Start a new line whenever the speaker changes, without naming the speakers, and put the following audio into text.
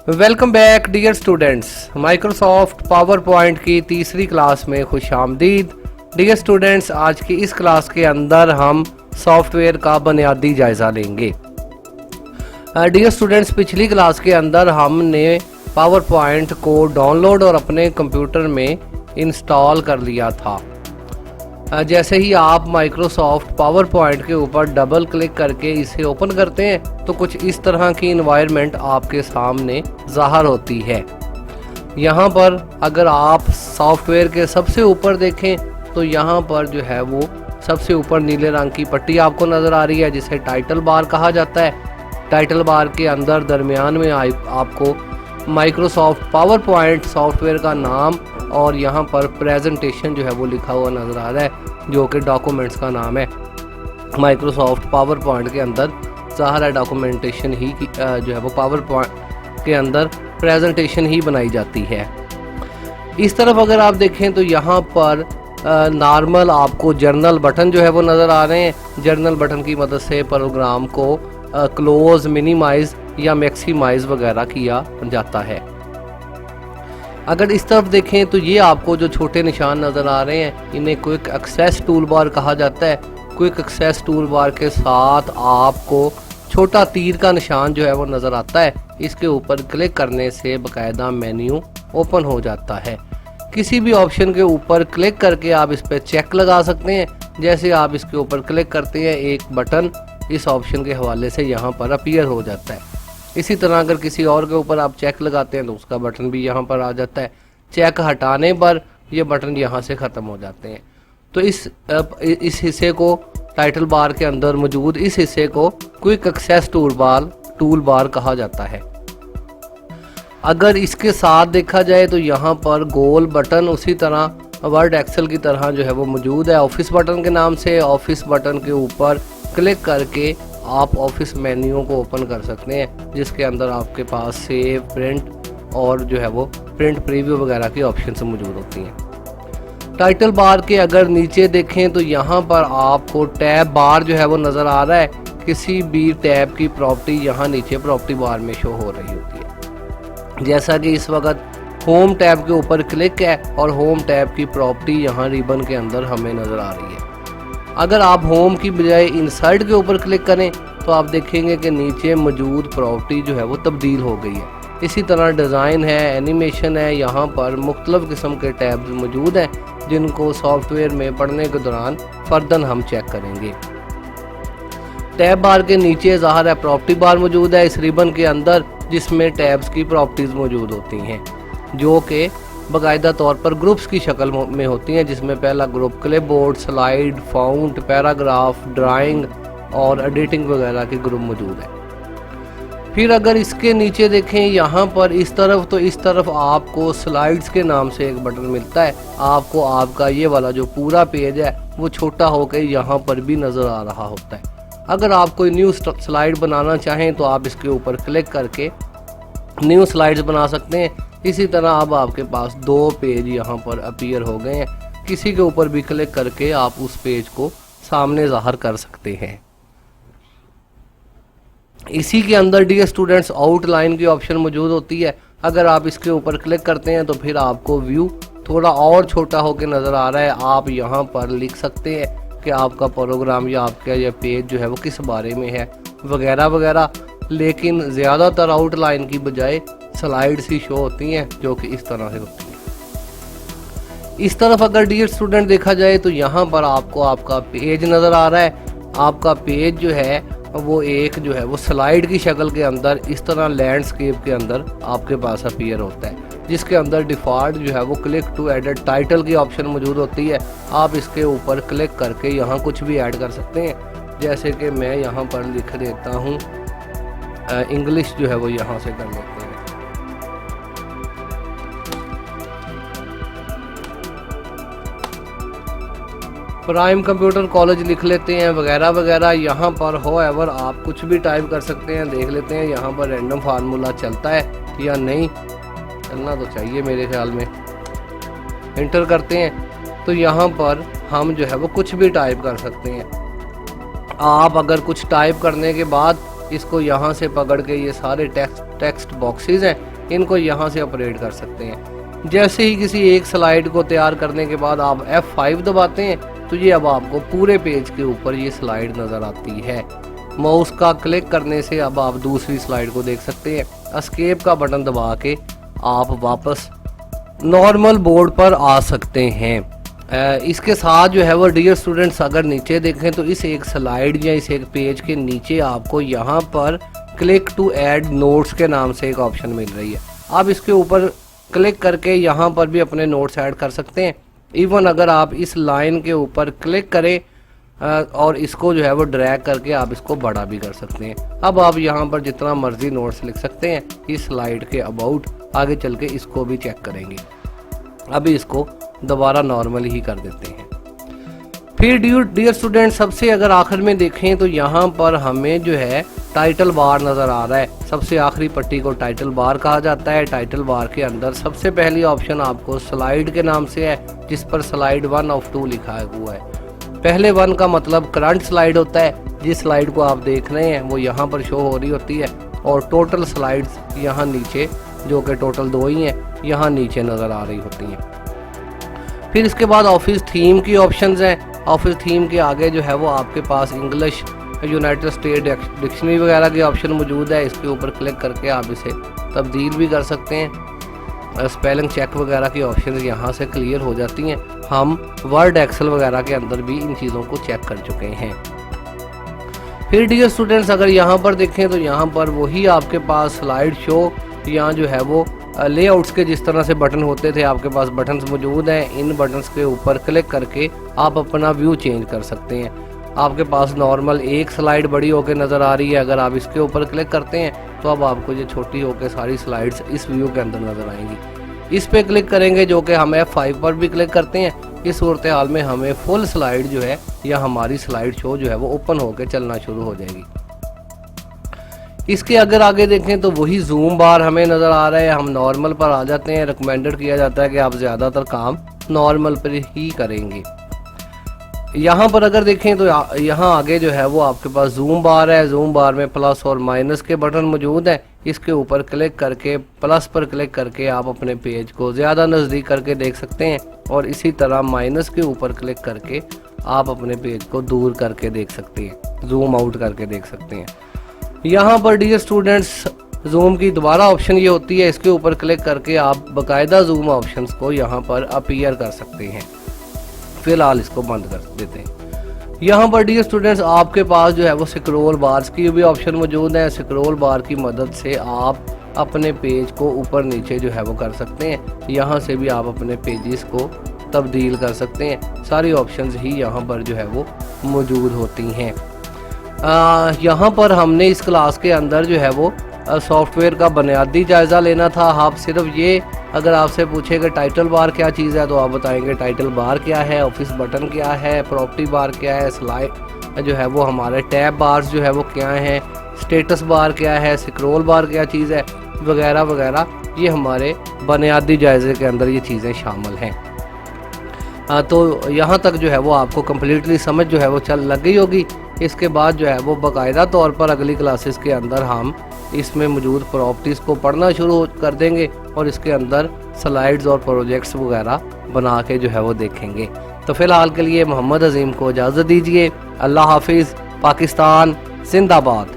Welcome back dear students, Microsoft PowerPoint की तीसरी class में खुश आमदीद। डियर स्टूडेंट्स, आज की इस क्लास के अंदर हम सॉफ्टवेयर का बुनियादी जायज़ा लेंगे। डियर स्टूडेंट्स, पिछली क्लास के अंदर हमने पावर पॉइंट को डाउनलोड और अपने कंप्यूटर में इंस्टॉल कर लिया था। जैसे ही आप माइक्रोसॉफ्ट पावर पॉइंट के ऊपर डबल क्लिक करके इसे ओपन करते हैं तो कुछ इस तरह की इन्वायरमेंट आपके सामने ज़ाहिर होती है। यहाँ पर अगर आप सॉफ्टवेयर के सबसे ऊपर देखें तो यहाँ पर जो है वो सबसे ऊपर नीले रंग की पट्टी आपको नज़र आ रही है, जिसे टाइटल बार कहा जाता है। टाइटल बार के अंदर दरमियान में आपको माइक्रोसॉफ्ट पावर पॉइंट सॉफ्टवेयर का नाम और यहाँ पर प्रेजेंटेशन जो है वो लिखा हुआ नज़र आ रहा है, जो कि डॉक्यूमेंट्स का नाम है। माइक्रोसॉफ्ट पावर पॉइंट के अंदर ज़ाहिर है डॉक्यूमेंटेशन ही जो है वो पावर पॉइंट के अंदर प्रेजेंटेशन ही बनाई जाती है। इस तरफ अगर आप देखें तो यहाँ पर नॉर्मल आपको जर्नल बटन जो है वो नज़र आ रहे हैं। जर्नल बटन की मदद से प्रोग्राम को क्लोज, मिनिमाइज या मैक्सिमाइज वगैरह किया जाता है। अगर इस तरफ देखें तो ये आपको जो छोटे निशान नज़र आ रहे हैं इन्हें क्विक एक्सेस टूल बार कहा जाता है। क्विक एक्सेस टूल बार के साथ आपको छोटा तीर का निशान जो है वो नज़र आता है। इसके ऊपर क्लिक करने से बाकायदा मेन्यू ओपन हो जाता है। किसी भी ऑप्शन के ऊपर क्लिक करके आप इस पर चेक लगा सकते हैं। जैसे आप इसके ऊपर क्लिक करते हैं, एक बटन इस ऑप्शन के हवाले से यहाँ पर अपीयर हो जाता है। इसी तरह अगर किसी और के ऊपर आप चेक लगाते हैं तो उसका बटन भी यहाँ पर आ जाता है। चेक हटाने पर ये बटन यहाँ से ख़त्म हो जाते हैं। तो इस हिस्से को टाइटल बार के अंदर मौजूद इस हिस्से को क्विक एक्सेस टूल बार कहा जाता है। अगर इसके साथ देखा जाए तो यहाँ पर गोल बटन उसी तरह वर्ड एक्सेल की तरह जो है वो मौजूद है, ऑफिस बटन के नाम से। ऑफिस बटन के ऊपर क्लिक करके आप ऑफिस मेन्यू को ओपन कर सकते हैं, जिसके अंदर आपके पास सेव, प्रिंट और जो है वो प्रिंट प्रीव्यू वगैरह की ऑप्शंस मौजूद होती हैं। टाइटल बार के अगर नीचे देखें तो यहाँ पर आपको टैब बार जो है वो नज़र आ रहा है। किसी भी टैब की प्रॉपर्टी यहाँ नीचे प्रॉपर्टी बार में शो हो रही होती है। जैसा कि इस वक्त होम टैब के ऊपर क्लिक है और होम टैब की प्रॉपर्टी यहाँ रिबन के अंदर हमें नज़र आ रही है। अगर आप होम की बजाय इंसर्ट के ऊपर क्लिक करें तो आप देखेंगे कि नीचे मौजूद प्रॉपर्टी जो है वो तब्दील हो गई है। इसी तरह डिज़ाइन है, एनिमेशन है, यहाँ पर मुख्तलिफ़ किस्म के टैब्स मौजूद हैं जिनको सॉफ्टवेयर में पढ़ने के दौरान फ़र्दन हम चेक करेंगे। टैब बार के नीचे ज़ाहिर है प्रॉपर्टी बार मौजूद है इस रिबन के अंदर, जिसमें टैब्स की प्रॉपर्टीज़ मौजूद होती हैं जो कि बाकायदा तौर पर ग्रुप्स की शक्ल में होती हैं, जिसमें पहला group clipboard, slide, fount, paragraph, drawing और एडिटिंग वगैरह के ग्रुप मौजूद है। फिर अगर इसके नीचे देखें यहाँ पर इस तरफ आपको स्लाइड्स के नाम से एक बटन मिलता है। आपको आपका ये वाला जो पूरा पेज है वो छोटा होकर यहाँ पर भी नज़र आ रहा होता है। अगर आप कोई न्यू स्लाइड बनाना चाहें तो आप इसके ऊपर क्लिक करके न्यू स्लाइड्स बना सकते हैं। इसी तरह अब आपके पास दो पेज यहाँ पर अपीयर हो गए हैं। किसी के ऊपर भी क्लिक करके आप उस पेज को सामने ज़ाहिर कर सकते हैं। इसी के अंदर डियर स्टूडेंट्स आउटलाइन की ऑप्शन मौजूद होती है। अगर आप इसके ऊपर क्लिक करते हैं तो फिर आपको व्यू थोड़ा और छोटा होकर नज़र आ रहा है। आप यहाँ पर लिख सकते हैं कि आपका प्रोग्राम या आपका यह पेज जो है वो किस बारे में है वगैरह वगैरह, लेकिन ज़्यादातर आउटलाइन की बजाय स्लाइड्स ही शो होती हैं जो कि इस तरह से होती हैं। इस तरफ अगर डियर स्टूडेंट देखा जाए तो यहाँ पर आपको आपका पेज नज़र आ रहा है। आपका पेज जो है वो एक जो है वो स्लाइड की शक्ल के अंदर इस तरह लैंडस्केप के अंदर आपके पास अपीयर होता है, जिसके अंदर डिफ़ॉल्ट जो है वो क्लिक टू एडिट टाइटल की ऑप्शन मौजूद होती है। आप इसके ऊपर क्लिक करके यहाँ कुछ भी ऐड कर सकते हैं। जैसे कि मैं यहाँ पर लिख देता हूँ इंग्लिश जो है वो यहाँ से कर लेते हैं। प्राइम कंप्यूटर कॉलेज लिख लेते हैं वगैरह वगैरह। यहाँ पर होएवर आप कुछ भी टाइप कर सकते हैं। देख लेते हैं यहाँ पर रैंडम फार्मूला चलता है या नहीं, चलना तो चाहिए मेरे ख्याल में। इंटर करते हैं तो यहाँ पर हम जो है वो कुछ भी टाइप कर सकते हैं। आप अगर कुछ टाइप करने के बाद इसको यहाँ से पकड़ के ये सारे टेक्स्ट बॉक्सेस हैं इनको यहाँ से ऑपरेट कर सकते हैं। जैसे ही किसी एक स्लाइड को तैयार करने के बाद आप F5 दबाते हैं तो ये अब आपको पूरे पेज के ऊपर ये स्लाइड नज़र आती है। माउस का क्लिक करने से अब आप दूसरी स्लाइड को देख सकते हैं। एस्केप का बटन दबा के आप वापस नॉर्मल बोर्ड पर आ सकते हैं। इसके साथ जो है वो डियर स्टूडेंट्स अगर नीचे देखें तो इस एक स्लाइड या इस एक पेज के नीचे आपको यहाँ पर क्लिक टू ऐड नोट्स के नाम से एक ऑप्शन मिल रही है। आप इसके ऊपर क्लिक करके यहाँ पर भी अपने नोट्स ऐड कर सकते हैं। इवन अगर आप इस लाइन के ऊपर क्लिक करें और इसको जो है वो ड्रैग करके आप इसको बड़ा भी कर सकते हैं। अब आप यहाँ पर जितना मर्जी नोट्स लिख सकते हैं। इस स्लाइड के अबाउट आगे चल के इसको भी चेक करेंगे। अभी इसको दोबारा नॉर्मल ही कर देते हैं। फिर डियर स्टूडेंट सबसे अगर आखिर में देखें तो यहाँ पर हमें जो है टाइटल बार नज़र आ रहा है। सबसे आखिरी पट्टी को टाइटल बार कहा जाता है। टाइटल बार के अंदर सबसे पहली ऑप्शन आपको स्लाइड के नाम से है, जिस पर स्लाइड 1 ऑफ 2 लिखा हुआ है। पहले 1 का मतलब करंट स्लाइड होता है। जिस स्लाइड को आप देख रहे हैं वो यहाँ पर शो हो रही होती है और टोटल स्लाइड्स यहाँ नीचे, जो कि टोटल 2 ही हैं, यहाँ नीचे नज़र आ रही होती हैं। फिर इसके बाद ऑफिस थीम की ऑप्शंस हैं। ऑफिस थीम के आगे जो है वो आपके पास इंग्लिश, यूनाइटेड स्टेट डिक्शनरी वगैरह के ऑप्शन मौजूद है। इसके ऊपर क्लिक करके आप इसे तब्दील भी कर सकते हैं। स्पेलिंग चेक वगैरह की ऑप्शन यहाँ से क्लियर हो जाती हैं। हम वर्ड एक्सेल वगैरह के अंदर भी इन चीज़ों को चेक कर चुके हैं। फिर डियर स्टूडेंट्स अगर यहाँ पर देखें तो यहाँ पर वही आपके पास स्लाइड शो, यहाँ जो है वो लेआउट्स के जिस तरह से बटन होते थे आपके पास बटन्स मौजूद हैं। इन बटन्स के ऊपर क्लिक करके आप अपना व्यू चेंज कर सकते हैं। आपके पास नॉर्मल एक स्लाइड बड़ी होकर नज़र आ रही है। अगर आप इसके ऊपर क्लिक करते हैं तो अब आपको ये छोटी होकर सारी स्लाइड्स इस व्यू के अंदर नज़र आएंगी। इस पे क्लिक करेंगे जो कि हम F5 पर भी क्लिक करते हैं। इस सूरत हाल में हमें फुल स्लाइड जो है या हमारी स्लाइड शो जो है वो ओपन होकर चलना शुरू हो जाएगी। इसके अगर आगे देखें तो वही जूम बार हमें नज़र आ रहा है। हम नॉर्मल पर आ जाते हैं। रिकमेंडेड किया जाता है कि आप ज़्यादातर काम नॉर्मल पर ही करेंगे। यहाँ पर अगर देखें तो यहाँ आगे जो है वो आपके पास जूम बार है। जूम बार में प्लस और माइनस के बटन मौजूद हैं। इसके ऊपर क्लिक करके प्लस पर क्लिक करके आप अपने पेज को ज़्यादा नज़दीक करके देख सकते हैं और इसी तरह माइनस के ऊपर क्लिक करके आप अपने पेज को दूर करके देख सकते हैं, जूम आउट करके देख सकते हैं। यहाँ पर डियर स्टूडेंट्स जूम की दोबारा ऑप्शन ये होती है। इसके ऊपर क्लिक करके आप बाकायदा जूम ऑप्शंस को यहाँ पर अपीयर कर सकते हैं। फिलहाल इसको बंद कर देते हैं। यहाँ पर डियर स्टूडेंट्स आपके पास जो है वो स्क्रॉल बार्स की भी ऑप्शन मौजूद है। स्क्रॉल बार की मदद से आप अपने पेज को ऊपर नीचे जो है वो कर सकते हैं। यहाँ से भी आप अपने पेजेस को तब्दील कर सकते हैं। सारी ऑप्शंस ही यहाँ पर जो है वो मौजूद होती हैं। यहाँ पर हमने इस क्लास के अंदर जो है वो सॉफ्टवेयर का बुनियादी जायज़ा लेना था। आप सिर्फ ये अगर आपसे पूछे कि टाइटल बार क्या चीज़ है तो आप बताएंगे टाइटल बार क्या है, ऑफिस बटन क्या है, प्रॉपर्टी बार क्या है, स्लाइड जो है वो हमारे टैब बार्स जो है वो क्या हैं, स्टेटस बार क्या है, स्क्रॉल बार क्या चीज़ है, वगैरह वगैरह। ये हमारे बुनियादी जायज़े के अंदर ये चीज़ें शामिल हैं। तो यहाँ तक जो है वो आपको कम्प्लीटली समझ जो है वो लग गई होगी। इसके बाद जो है वो बाकायदा तौर पर अगली क्लासेस के अंदर हम इसमें मौजूद प्रॉपर्टीज़ को पढ़ना शुरू कर देंगे और इसके अंदर स्लाइड्स और प्रोजेक्ट्स वगैरह बना के जो है वो देखेंगे। तो फ़िलहाल के लिए मोहम्मद अजीम को इजाज़त दीजिए। अल्लाह हाफिज़। पाकिस्तान जिंदाबाद।